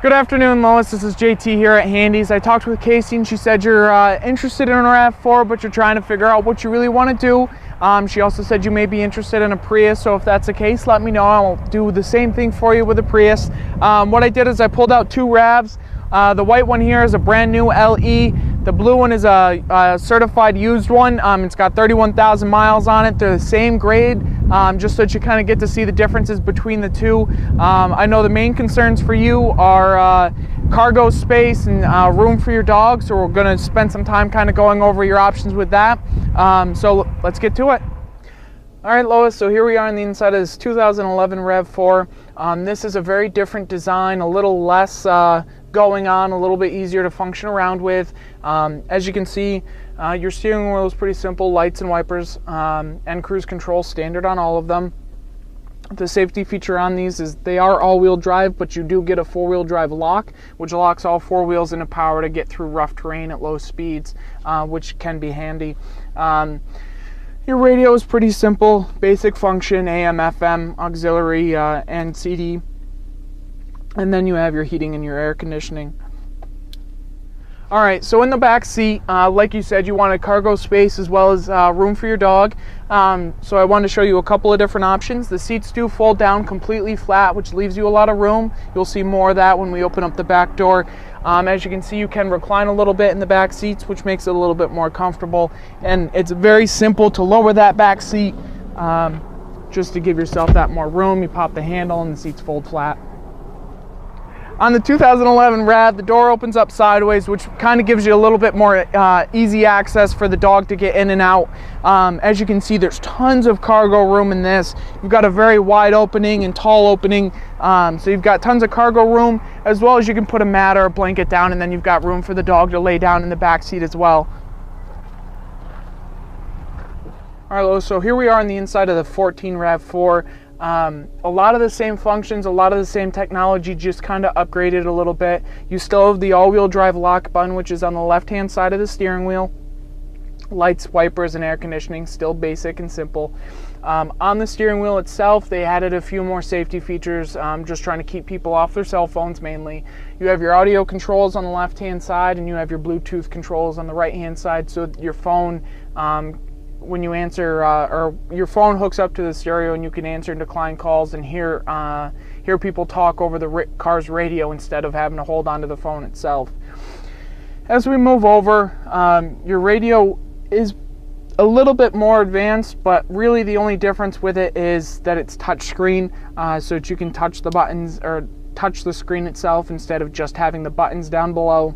Good afternoon, Lois. This is JT here at Handy's. I talked with Casey and she said you're interested in a RAV4, but you're trying to figure out what you really want to do. She also said you may be interested in a Prius, so if that's the case, let me know. I'll do the same thing for you with a Prius. What I did is I pulled out two RAVs. The white one here is a brand new LE. The blue one is a certified used one. It's got 31,000 miles on it. They're the same grade, just so that you kind of get to see the differences between the two. I know the main concerns for you are cargo space and room for your dog, so we're going to spend some time kind of going over your options with that. So let's get to it. All right, Lois, so here we are on the inside of this 2011 RAV4. This is a very different design, a little less going on, a little bit easier to function around with. As you can see, your steering wheel is pretty simple, lights and wipers, and cruise control standard on all of them. The safety feature on these is they are all-wheel drive, but you do get a four-wheel drive lock, which locks all four wheels into power to get through rough terrain at low speeds, which can be handy. Your radio is pretty simple, basic function, AM, FM, auxiliary, and CD. And then you have your heating and your air conditioning. Alright, so in the back seat, like you said, you wanted cargo space as well as room for your dog. So I wanted to show you a couple of different options. The seats do fold down completely flat, which leaves you a lot of room. You'll see more of that when we open up the back door. As you can see, you can recline a little bit in the back seats, which makes it a little bit more comfortable. And it's very simple to lower that back seat just to give yourself that more room. You pop the handle and the seats fold flat. On the 2011 RAV, the door opens up sideways, which kind of gives you a little bit more easy access for the dog to get in and out. As you can see, there's tons of cargo room in this. You've got a very wide opening and tall opening, so you've got tons of cargo room, as well as you can put a mat or a blanket down, and then you've got room for the dog to lay down in the back seat as well. All right, so here we are on the inside of the 14 RAV4. A lot of the same functions, a lot of the same technology, just kind of upgraded a little bit. You still have the all-wheel drive lock button, which is on the left-hand side of the steering wheel. Lights, wipers, and air conditioning, still basic and simple. On the steering wheel itself, they added a few more safety features, just trying to keep people off their cell phones mainly. You have your audio controls on the left-hand side, and you have your Bluetooth controls on the right-hand side, so your phone, when you answer, or your phone hooks up to the stereo and you can answer and decline calls and hear people talk over the car's radio instead of having to hold onto the phone itself. As we move over, your radio is a little bit more advanced, but really the only difference with it is that it's touch screen, so that you can touch the buttons or touch the screen itself instead of just having the buttons down below.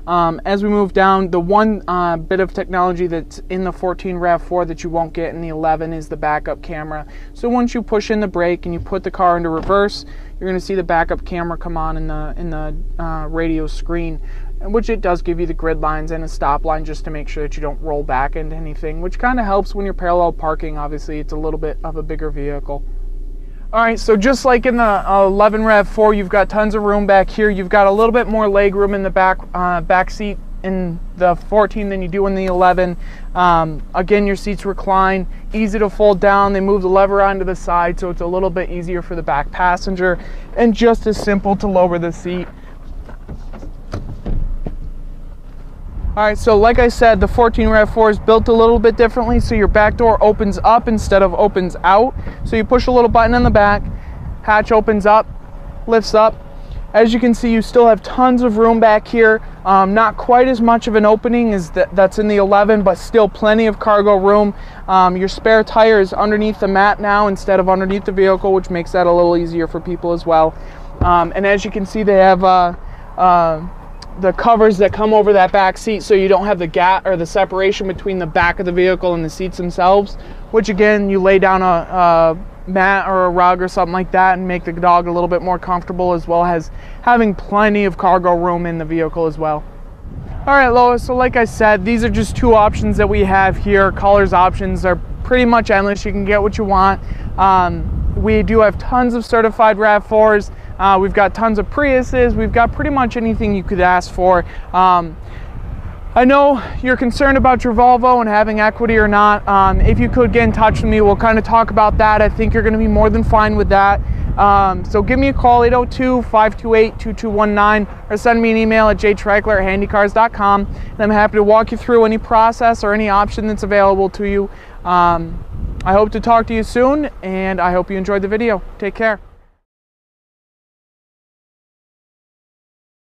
As we move down, the one bit of technology that's in the 14 RAV4 that you won't get in the 11 is the backup camera. So once you push in the brake and you put the car into reverse, you're going to see the backup camera come on in the radio screen, which it does give you the grid lines and a stop line just to make sure that you don't roll back into anything, which kind of helps when you're parallel parking. Obviously, it's a little bit of a bigger vehicle. Alright, so just like in the 11 RAV4, you've got tons of room back here. You've got a little bit more leg room in the back seat in the 14 than you do in the 11. Again, your seats recline, easy to fold down. They move the lever onto the side, so it's a little bit easier for the back passenger, and just as simple to lower the seat. Alright, so like I said, the 14 RAV4 is built a little bit differently, so your back door opens up instead of opens out. So you push a little button in the back, hatch opens up, lifts up. As you can see, you still have tons of room back here. Not quite as much of an opening as that's in the 11, but still plenty of cargo room. Your spare tire is underneath the mat now instead of underneath the vehicle, which makes that a little easier for people as well. And as you can see, they have the covers that come over that back seat, so you don't have the gap or the separation between the back of the vehicle and the seats themselves, which again, you lay down a mat or a rug or something like that and make the dog a little bit more comfortable, as well as having plenty of cargo room in the vehicle as well. All right, Lois, so like I said, these are just two options that we have here. Colors options are pretty much endless. You can get what you want. We do have tons of certified RAV4s. We've got tons of Priuses. We've got pretty much anything you could ask for. I know you're concerned about your Volvo and having equity or not. If you could get in touch with me, we'll kind of talk about that. I think you're going to be more than fine with that. So give me a call, 802-528-2219, or send me an email at jtreigler@handycars.com, and I'm happy to walk you through any process or any option that's available to you. I hope to talk to you soon, and I hope you enjoyed the video. Take care.